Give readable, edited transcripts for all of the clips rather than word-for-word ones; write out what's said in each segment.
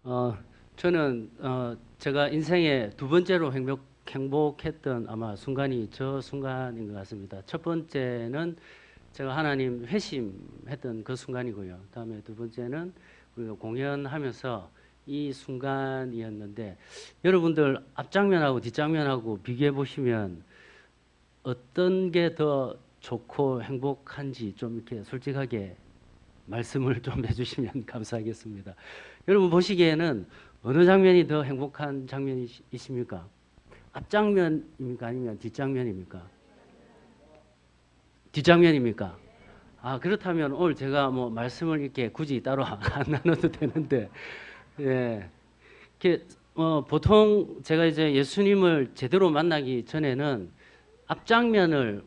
어, 저는 제가 인생의 두 번째로 행복했던 아마 순간이 저 순간인 것 같습니다. 첫 번째는 제가 하나님 회심했던 그 순간이고요. 다음에 두 번째는 우리가 공연하면서 이 순간이었는데 여러분들 앞장면하고 뒷장면하고 비교해 보시면 어떤 게 더 좋고 행복한지 좀 이렇게 솔직하게 말씀을 좀 해주시면 감사하겠습니다. 여러분 보시기에는 어느 장면이 더 행복한 장면이십니까? 앞장면입니까? 아니면 뒷장면입니까? 뒷장면입니까? 아, 그렇다면 오늘 제가 뭐 말씀을 이렇게 굳이 따로 안 나눠도 되는데, 예. 이렇게, 보통 제가 이제 예수님을 제대로 만나기 전에는 앞장면을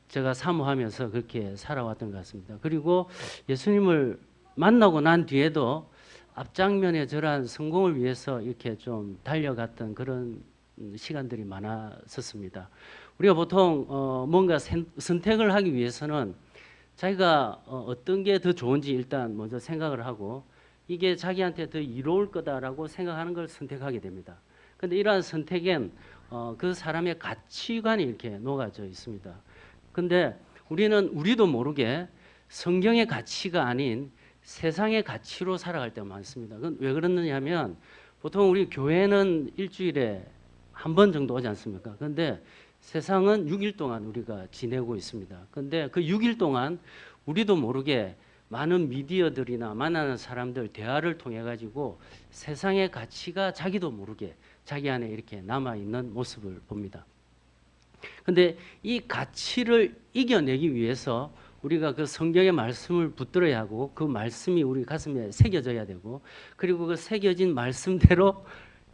제가 사모하면서 그렇게 살아왔던 것 같습니다. 그리고 예수님을 만나고 난 뒤에도 앞장면의 저러한 성공을 위해서 이렇게 좀 달려갔던 그런 시간들이 많았었습니다. 우리가 보통 뭔가 선택을 하기 위해서는 자기가 어떤 게 더 좋은지 일단 먼저 생각을 하고 이게 자기한테 더 이로울 거다라고 생각하는 걸 선택하게 됩니다. 근데 이러한 선택엔 그 사람의 가치관이 이렇게 녹아져 있습니다. 근데 우리도 모르게 성경의 가치가 아닌 세상의 가치로 살아갈 때가 많습니다. 그건 왜 그러느냐 하면 보통 우리 교회는 일주일에 한 번 정도 오지 않습니까? 그런데 세상은 6일 동안 우리가 지내고 있습니다. 그런데 그 6일 동안 우리도 모르게 많은 미디어들이나 만나는 사람들 대화를 통해 가지고 세상의 가치가 자기도 모르게 자기 안에 이렇게 남아 있는 모습을 봅니다. 근데 이 가치를 이겨내기 위해서 우리가 그 성경의 말씀을 붙들어야 하고 그 말씀이 우리 가슴에 새겨져야 되고 그리고 그 새겨진 말씀대로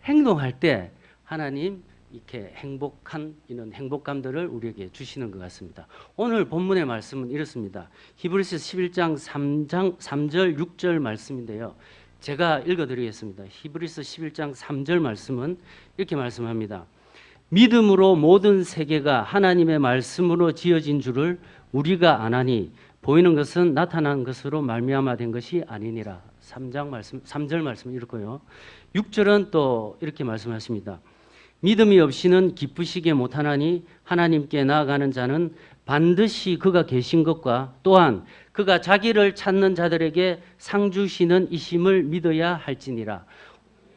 행동할 때 하나님 이렇게 행복한 이런 행복감들을 우리에게 주시는 것 같습니다. 오늘 본문의 말씀은 이렇습니다. 히브리서 11장 3절 6절 말씀인데요. 제가 읽어드리겠습니다. 히브리서 11장 3절 말씀은 이렇게 말씀합니다. 믿음으로 모든 세계가 하나님의 말씀으로 지어진 줄을 우리가 아나니 보이는 것은 나타난 것으로 말미암아 된 것이 아니니라. 3절 말씀 읽고요. 6절은 또 이렇게 말씀하십니다. 믿음이 없이는 기쁘시게 못하나니 하나님께 나아가는 자는 반드시 그가 계신 것과 또한 그가 자기를 찾는 자들에게 상 주시는 이심을 믿어야 할지니라.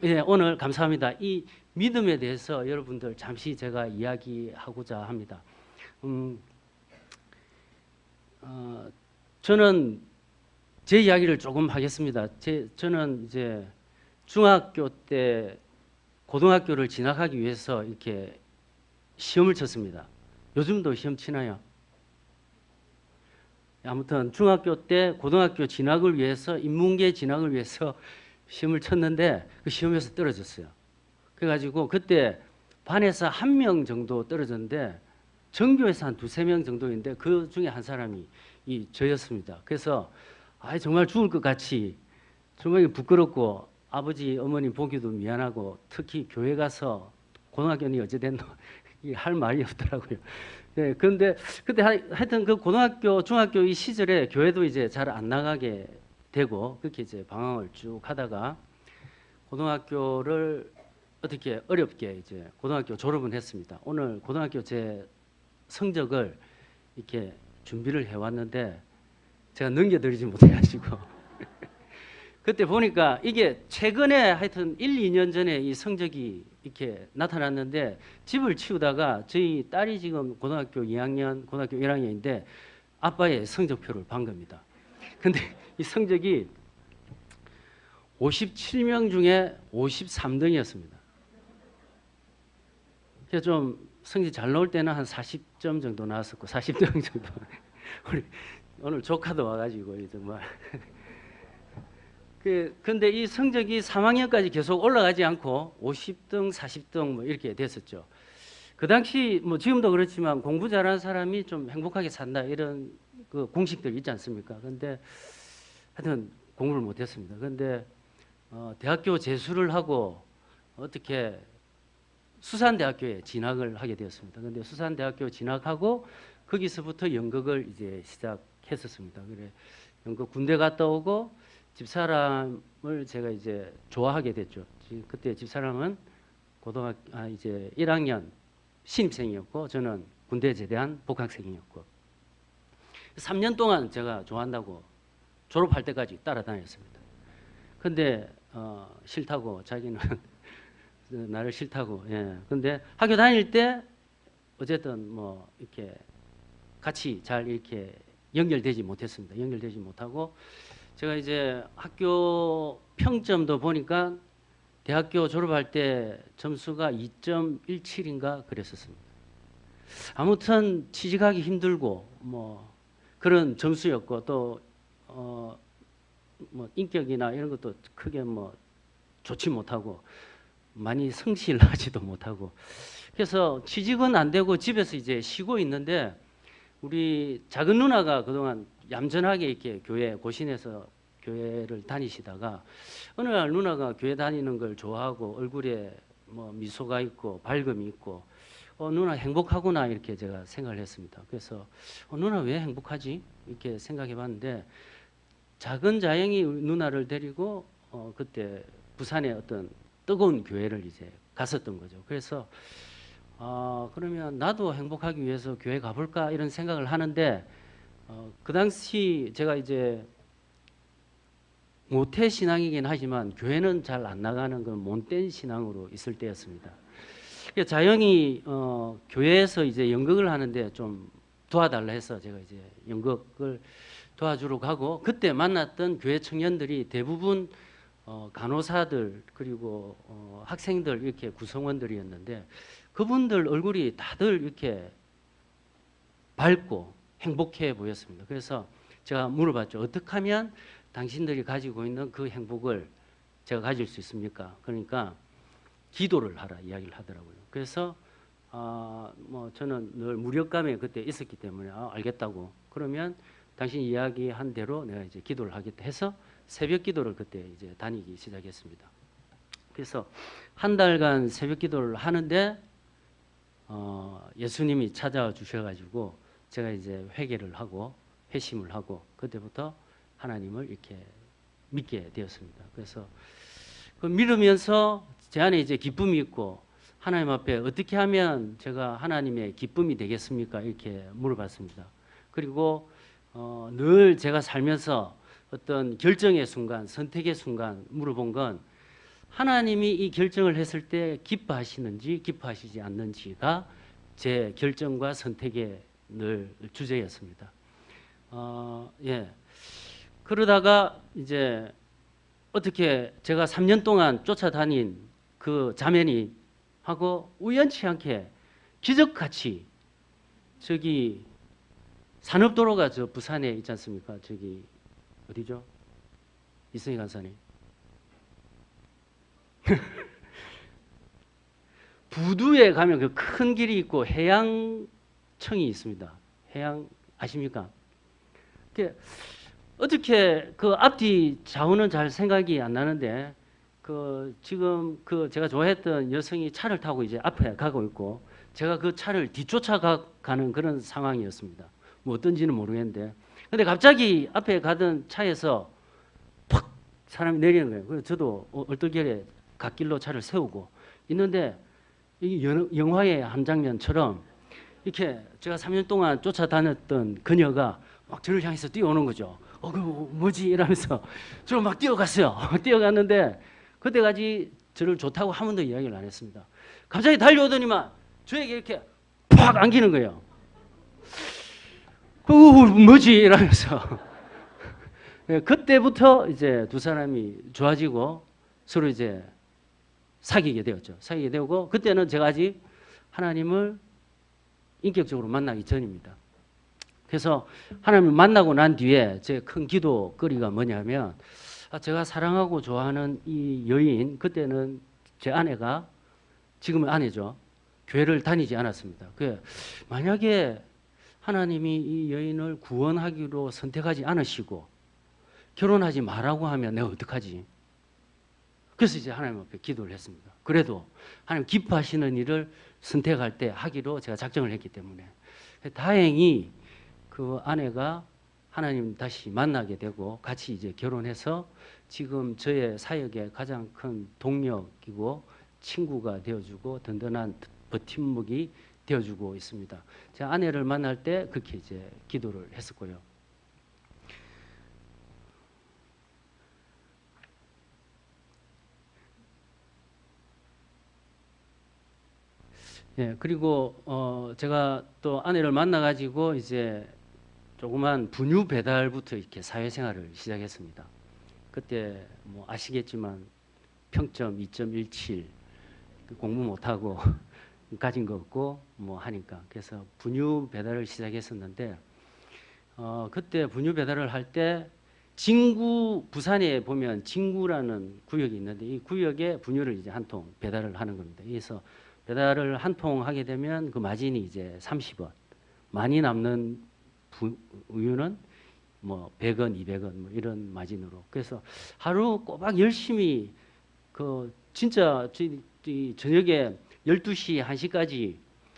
예, 오늘 감사합니다. 이 믿음에 대해서 여러분들 잠시 제가 이야기하고자 합니다. 저는 제 이야기를 조금 하겠습니다. 저는 이제 중학교 때 고등학교를 진학하기 위해서 이렇게 시험을 쳤습니다. 요즘도 시험 치나요? 아무튼 중학교 때 고등학교 진학을 위해서 인문계 진학을 위해서 시험을 쳤는데 그 시험에서 떨어졌어요. 그래가지고 그때 반에서 1명 정도 떨어졌는데 전교에서 한 2~3명 정도인데 그 중에 한 사람이 저였습니다. 그래서 정말 죽을 것 같이 정말 부끄럽고 아버지 어머니 보기도 미안하고 특히 교회 가서 고등학교는 어찌 됐노 할 말이 없더라고요. 네, 그런데 그때 하여튼 그 고등학교 중학교 이 시절에 교회도 이제 잘 안 나가게 되고 그렇게 이제 방황을 쭉 하다가 고등학교를 어떻게 어렵게 이제 고등학교 졸업은 했습니다. 오늘 고등학교 제 성적을 이렇게 준비를 해왔는데 제가 넘겨드리지 못해가지고 그때 보니까 이게 최근에 하여튼 1~2년 전에 이 성적이 이렇게 나타났는데 집을 치우다가 저희 딸이 지금 고등학교 2학년, 고등학교 1학년인데 아빠의 성적표를 본 겁니다. 근데 이 성적이 57명 중에 53등이었습니다. 그래서 좀 성적 잘 나올 때는 한 40점 정도 나왔었고 40등 정도. 우리 오늘 조카도 와가지고 정말. 근데 이 성적이 3학년까지 계속 올라가지 않고 50등, 40등 뭐 이렇게 됐었죠. 그 당시 뭐 지금도 그렇지만 공부 잘하는 사람이 좀 행복하게 산다 이런 그 공식들 있지 않습니까? 근데 하여튼 공부를 못했습니다. 근데 대학교 재수를 하고 어떻게 수산대학교에 진학을 하게 되었습니다. 근데 수산대학교 진학하고 거기서부터 연극을 이제 시작했었습니다. 그래 연극 군대 갔다 오고 집사람을 제가 이제 좋아하게 됐죠. 그때 집사람은 이제 1학년 신입생이었고 저는 군대 제대한 복학생이었고 3년 동안 제가 좋아한다고 졸업할 때까지 따라다녔습니다. 근데 싫다고 자기는 나를 싫다고. 예. 근데 학교 다닐 때 어쨌든 뭐 이렇게 같이 잘 이렇게 연결되지 못했습니다. 연결되지 못하고 제가 이제 학교 평점도 보니까 대학교 졸업할 때 점수가 2.17인가 그랬었습니다. 아무튼 취직하기 힘들고 뭐 그런 점수였고 또 뭐 인격이나 이런 것도 크게 뭐 좋지 못하고 많이 성실하지도 못하고 그래서 취직은 안 되고 집에서 이제 쉬고 있는데 우리 작은 누나가 그동안 얌전하게 이렇게 교회 고신에서 교회를 다니시다가 어느 날 누나가 교회 다니는 걸 좋아하고 얼굴에 뭐 미소가 있고 밝음이 있고 누나 행복하구나 이렇게 제가 생각을 했습니다. 그래서 누나 왜 행복하지? 이렇게 생각해 봤는데 작은 자영이 누나를 데리고 그때 부산의 어떤 뜨거운 교회를 이제 갔었던 거죠. 그래서 그러면 나도 행복하기 위해서 교회 가볼까 이런 생각을 하는데 그 당시 제가 이제 모태 신앙이긴 하지만 교회는 잘 안 나가는 그런 못된 신앙으로 있을 때였습니다. 자영이 교회에서 이제 연극을 하는데 좀 도와달라 해서 제가 이제 연극을 도와주러 가고 그때 만났던 교회 청년들이 대부분 간호사들 그리고 학생들 이렇게 구성원들이었는데 그분들 얼굴이 다들 이렇게 밝고 행복해 보였습니다. 그래서 제가 물어봤죠. 어떻게 하면 당신들이 가지고 있는 그 행복을 제가 가질 수 있습니까? 그러니까 기도를 하라 이야기를 하더라고요. 그래서 뭐 저는 늘 무력감에 그때 있었기 때문에 알겠다고. 그러면 당신 이야기한 대로 내가 이제 기도를 하겠다 해서 새벽 기도를 그때 이제 다니기 시작했습니다. 그래서 한 달간 새벽 기도를 하는데 예수님이 찾아와 주셔가지고 제가 이제 회개를 하고 회심을 하고 그때부터 하나님을 이렇게 믿게 되었습니다. 그래서 그 믿으면서 제 안에 이제 기쁨이 있고 하나님 앞에 어떻게 하면 제가 하나님의 기쁨이 되겠습니까? 이렇게 물어봤습니다. 그리고 늘 제가 살면서 어떤 결정의 순간, 선택의 순간 물어본 건 하나님이 이 결정을 했을 때 기뻐하시는지 기뻐하시지 않는지가 제 결정과 선택의 늘 주제였습니다. 예. 그러다가 이제 어떻게 제가 3년 동안 쫓아다닌 그 자매니 하고 우연치 않게 기적같이 저기 산업도로가 저 부산에 있지 않습니까? 저기 어디죠? 이승희 간사님. 부두에 가면 그 큰 길이 있고 해양청이 있습니다. 해양 아십니까? 어떻게 그 앞뒤 좌우는 잘 생각이 안 나는데 그 지금 그 제가 좋아했던 여성이 차를 타고 이제 앞에 가고 있고 제가 그 차를 뒤쫓아가는 그런 상황이었습니다. 뭐 어떤지는 모르겠는데 근데 갑자기 앞에 가던 차에서 팍 사람이 내리는 거예요. 그래서 저도 얼떨결에 갓길로 차를 세우고 있는데 이 영화의 한 장면처럼 이렇게 제가 3년 동안 쫓아다녔던 그녀가 막 저를 향해서 뛰어오는 거죠. 그 뭐지 이러면서 저를 막 뛰어갔어요. 뛰어갔는데 그때까지 저를 좋다고 한 번도 이야기를 안 했습니다. 갑자기 달려오더니만 저에게 이렇게 팍 안기는 거예요. 뭐지 이러면서 그때부터 이제 두 사람이 좋아지고 서로 이제 사귀게 되었죠. 사귀게 되고 그때는 제가 아직 하나님을 인격적으로 만나기 전입니다. 그래서 하나님을 만나고 난 뒤에 제 큰 기도거리가 뭐냐면 제가 사랑하고 좋아하는 이 여인 그때는 제 아내가 지금은 아내죠. 교회를 다니지 않았습니다. 만약에 하나님이 이 여인을 구원하기로 선택하지 않으시고 결혼하지 말라고 하면 내가 어떡하지? 그래서 이제 하나님 앞에 기도를 했습니다. 그래도 하나님 기뻐하시는 일을 선택할 때 하기로 제가 작정을 했기 때문에 다행히 그 아내가 하나님 다시 만나게 되고 같이 이제 결혼해서 지금 저의 사역의 가장 큰 동력이고 친구가 되어주고 든든한 버팀목이 되어주고 있습니다. 제 아내를 만날 때 그렇게 이제 기도를 했었고요. 예, 그리고 제가 또 아내를 만나가지고 이제 조그만 분유 배달부터 이렇게 사회생활을 시작했습니다. 그때 뭐 아시겠지만 평점 2.17 공부 못하고 가진 거 없고 뭐 하니까 그래서 분유 배달을 시작했었는데 그때 분유 배달을 할 때 진구 부산에 보면 진구라는 구역이 있는데 이 구역에 분유를 이제 한 통 배달을 하는 겁니다. 그래서 배달을 한 통 하게 되면 그 마진이 이제 30원, 많이 남는 우유는 뭐 100원, 200원 뭐 이런 마진으로. 그래서 하루 꼬박 열심히 그 진짜 저녁에 12시, 1시까지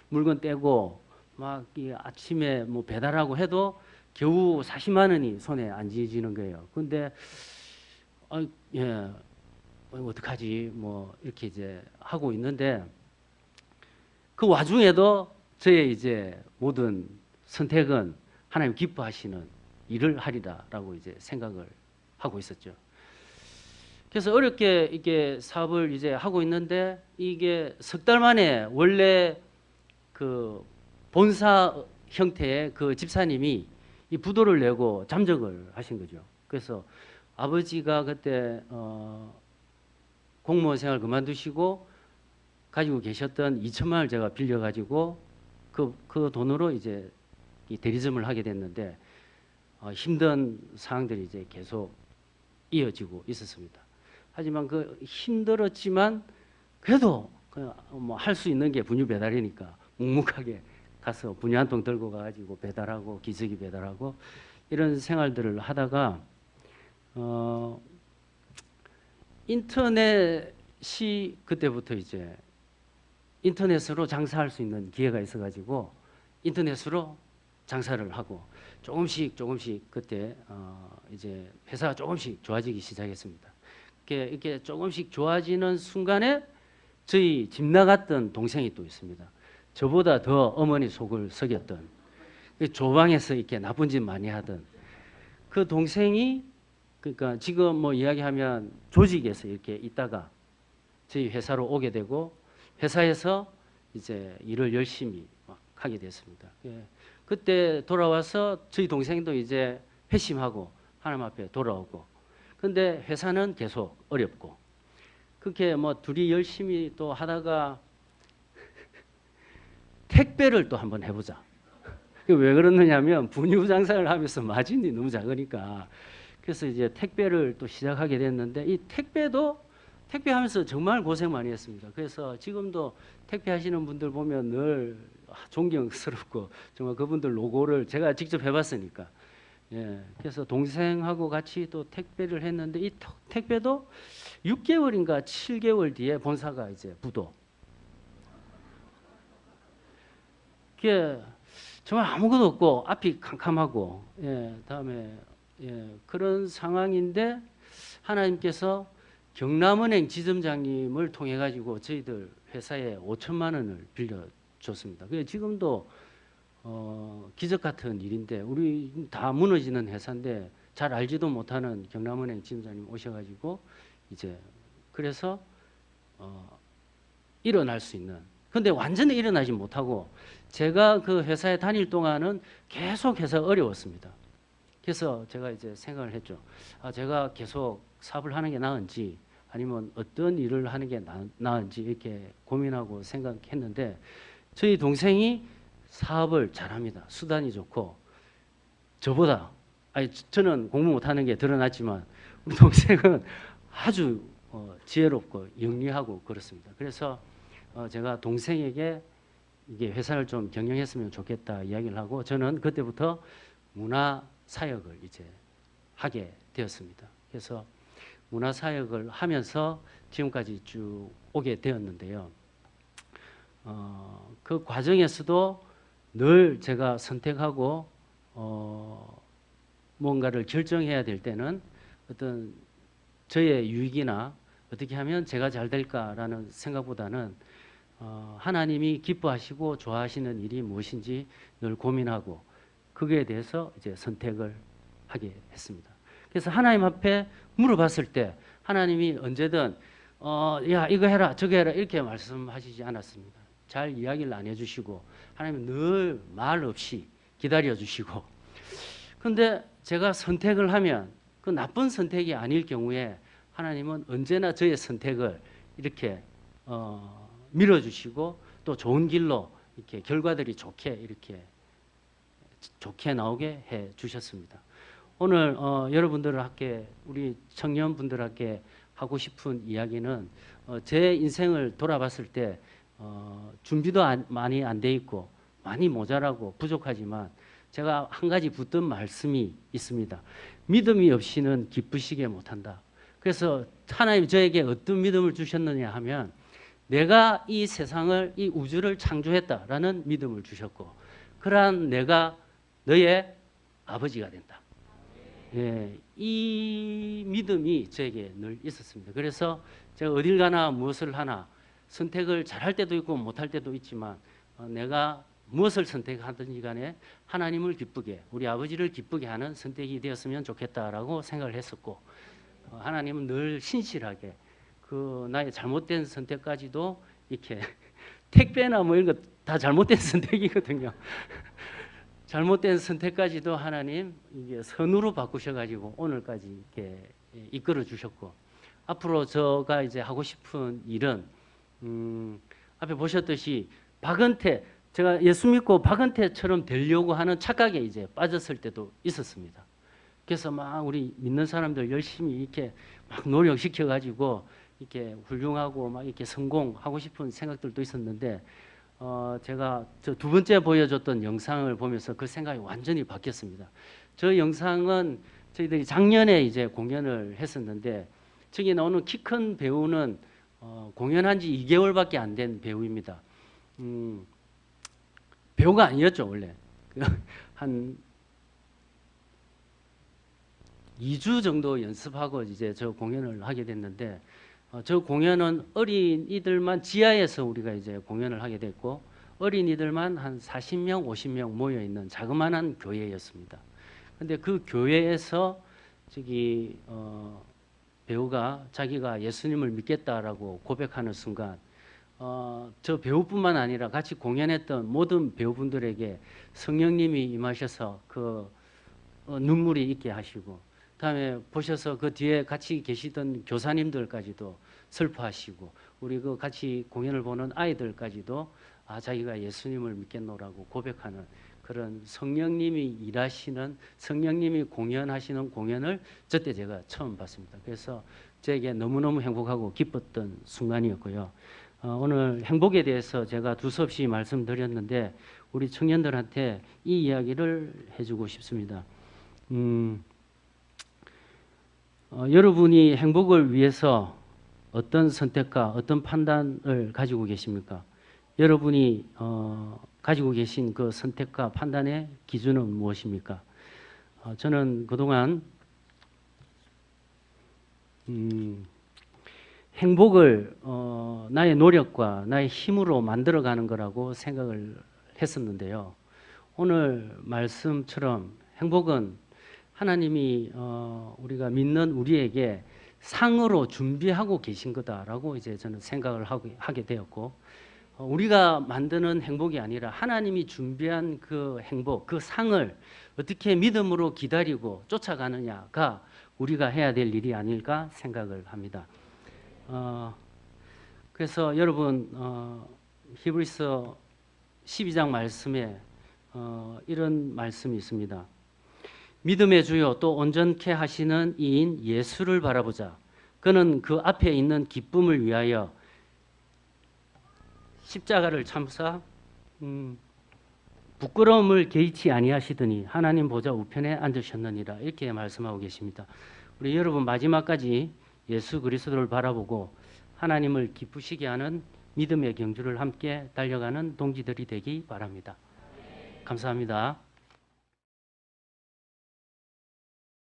물건 떼고 막 이 아침에 뭐 배달하고 해도 겨우 40만 원이 손에 안 쥐지는 거예요. 근데 예, 어떡하지 뭐 이렇게 이제 하고 있는데 그 와중에도 저의 이제 모든 선택은 하나님 기뻐하시는 일을 하리라라고 이제 생각을 하고 있었죠. 그래서 어렵게 이게 사업을 이제 하고 있는데 이게 석 달 만에 원래 그 본사 형태의 그 집사님이 이 부도를 내고 잠적을 하신 거죠. 그래서 아버지가 그때 공무원 생활 그만두시고 가지고 계셨던 2천만 원을 제가 빌려가지고 그 돈으로 이제 이 대리점을 하게 됐는데 힘든 상황들이 이제 계속 이어지고 있었습니다. 하지만 그 힘들었지만 그래도 뭐 할 수 있는 게 분유 배달이니까 묵묵하게 가서 분유 한 통 들고 가가지고 배달하고 기저귀 배달하고 이런 생활들을 하다가 인터넷이 그때부터 이제 인터넷으로 장사할 수 있는 기회가 있어가지고 인터넷으로 장사를 하고 조금씩 그때 이제 회사가 조금씩 좋아지기 시작했습니다. 이렇게 조금씩 좋아지는 순간에 저희 집 나갔던 동생이 또 있습니다. 저보다 더 어머니 속을 썩였던 조방에서 이렇게 나쁜 짓 많이 하던 그 동생이 그러니까 지금 뭐 이야기하면 조직에서 이렇게 있다가 저희 회사로 오게 되고 회사에서 이제 일을 열심히 하게 됐습니다. 예. 그때 돌아와서 저희 동생도 이제 회심하고 하나님 앞에 돌아오고 근데 회사는 계속 어렵고 그렇게 뭐 둘이 열심히 또 하다가 택배를 또 한번 해보자. 왜 그러느냐면 분유 장사를 하면서 마진이 너무 작으니까 그래서 이제 택배를 또 시작하게 됐는데 이 택배하면서 정말 고생 많이 했습니다. 그래서 지금도 택배하시는 분들 보면 늘 존경스럽고 정말 그분들 로고를 제가 직접 해봤으니까 예, 그래서 동생하고 같이 또 택배를 했는데 이 택배도 6개월인가 7개월 뒤에 본사가 이제 부도. 그게 정말 아무것도 없고 앞이 캄캄하고 예, 다음에 예, 그런 상황인데 하나님께서 경남은행 지점장님을 통해 가지고 저희들 회사에 5천만 원을 빌려줬습니다. 그게 지금도 기적 같은 일인데 우리 다 무너지는 회사인데 잘 알지도 못하는 경남은행 지점장님 오셔가지고 이제 그래서 일어날 수 있는 근데 완전히 일어나지 못하고 제가 그 회사에 다닐 동안은 계속해서 어려웠습니다. 그래서 제가 이제 생각을 했죠. 제가 계속 사업을 하는 게 나은지 아니면 어떤 일을 하는 게 나은지 이렇게 고민하고 생각했는데 저희 동생이 사업을 잘합니다. 수단이 좋고 저보다 저는 공부 못하는 게 드러났지만 우리 동생은 아주 지혜롭고 영리하고 그렇습니다. 그래서 제가 동생에게 이게 회사를 좀 경영했으면 좋겠다 이야기를 하고 저는 그때부터 문화 사역을 이제 하게 되었습니다. 그래서 문화 사역을 하면서 지금까지 쭉 오게 되었는데요. 그 과정에서도 늘 제가 선택하고 뭔가를 결정해야 될 때는 어떤 저의 유익이나 어떻게 하면 제가 잘 될까라는 생각보다는 하나님이 기뻐하시고 좋아하시는 일이 무엇인지 늘 고민하고 거기에 대해서 이제 선택을 하게 했습니다. 그래서 하나님 앞에 물어봤을 때 하나님이 언제든 야 이거 해라 저거 해라 이렇게 말씀하시지 않았습니다. 잘 이야기를 안 해주시고 하나님은 늘 말 없이 기다려주시고 그런데 제가 선택을 하면 그 나쁜 선택이 아닐 경우에 하나님은 언제나 저의 선택을 이렇게 밀어주시고 또 좋은 길로 이렇게 결과들이 좋게 나오게 해 주셨습니다. 오늘 여러분들에게 우리 청년분들에게 하고 싶은 이야기는 제 인생을 돌아봤을 때 준비도 많이 안 돼 있고 많이 모자라고 부족하지만 제가 한 가지 붙든 말씀이 있습니다. 믿음이 없이는 기쁘시게 못한다. 그래서 하나님 저에게 어떤 믿음을 주셨느냐 하면 내가 이 세상을 이 우주를 창조했다라는 믿음을 주셨고 그러한 내가 너의 아버지가 된다. 예, 이 믿음이 저에게 늘 있었습니다. 그래서 제가 어딜 가나 무엇을 하나 선택을 잘할 때도 있고 못할 때도 있지만 내가 무엇을 선택하든지 간에 하나님을 기쁘게 우리 아버지를 기쁘게 하는 선택이 되었으면 좋겠다라고 생각을 했었고 하나님은 늘 신실하게 그 나의 잘못된 선택까지도 이렇게 택배나 뭐 이런 거 다 잘못된 선택이거든요. 잘못된 선택까지도 하나님 이게 선으로 바꾸셔가지고 오늘까지 이렇게 이끌어 주셨고 앞으로 제가 이제 하고 싶은 일은 앞에 보셨듯이 박은태 제가 예수 믿고 박은태처럼 되려고 하는 착각에 이제 빠졌을 때도 있었습니다. 그래서 막 우리 믿는 사람들 열심히 이렇게 막 노력시켜 가지고 이렇게 훌륭하고 막 이렇게 성공하고 싶은 생각들도 있었는데 제가 저 두 번째 보여줬던 영상을 보면서 그 생각이 완전히 바뀌었습니다. 저 영상은 저희들이 작년에 이제 공연을 했었는데 저기 나오는 키 큰 배우는 공연한 지 2개월밖에 안 된 배우입니다. 배우가 아니었죠 원래. 한 2주 정도 연습하고 이제 저 공연을 하게 됐는데 저 공연은 어린이들만 지하에서 우리가 이제 공연을 하게 됐고 어린이들만 한 40명, 50명 모여 있는 자그마한 교회였습니다. 근데 그 교회에서 저기 배우가 자기가 예수님을 믿겠다라고 고백하는 순간 저 배우뿐만 아니라 같이 공연했던 모든 배우분들에게 성령님이 임하셔서 그 눈물이 있게 하시고 다음에 보셔서 그 뒤에 같이 계시던 교사님들까지도 슬퍼하시고 우리 그 같이 공연을 보는 아이들까지도 자기가 예수님을 믿겠노라고 고백하는 그런 성령님이 일하시는 성령님이 공연하시는 공연을 저때 제가 처음 봤습니다. 그래서 저에게 너무너무 행복하고 기뻤던 순간이었고요. 오늘 행복에 대해서 제가 두서없이 말씀드렸는데 우리 청년들한테 이 이야기를 해주고 싶습니다. 여러분이 행복을 위해서 어떤 선택과 어떤 판단을 가지고 계십니까? 여러분이 가지고 계신 그 선택과 판단의 기준은 무엇입니까? 저는 그동안 행복을 나의 노력과 나의 힘으로 만들어가는 거라고 생각을 했었는데요. 오늘 말씀처럼 행복은 하나님이 우리가 믿는 우리에게 상으로 준비하고 계신 거다라고 이제 저는 생각을 하게 되었고 우리가 만드는 행복이 아니라 하나님이 준비한 그 행복, 그 상을 어떻게 믿음으로 기다리고 쫓아가느냐가 우리가 해야 될 일이 아닐까 생각을 합니다. 그래서 여러분 히브리서 12장 말씀에 이런 말씀이 있습니다. 믿음의 주요 또 온전케 하시는 이인 예수를 바라보자. 그는 그 앞에 있는 기쁨을 위하여 십자가를 참사 부끄러움을 개의치 아니하시더니 하나님 보좌 우편에 앉으셨느니라 이렇게 말씀하고 계십니다. 우리 여러분 마지막까지 예수 그리스도를 바라보고 하나님을 기쁘시게 하는 믿음의 경주를 함께 달려가는 동지들이 되기 바랍니다. 감사합니다.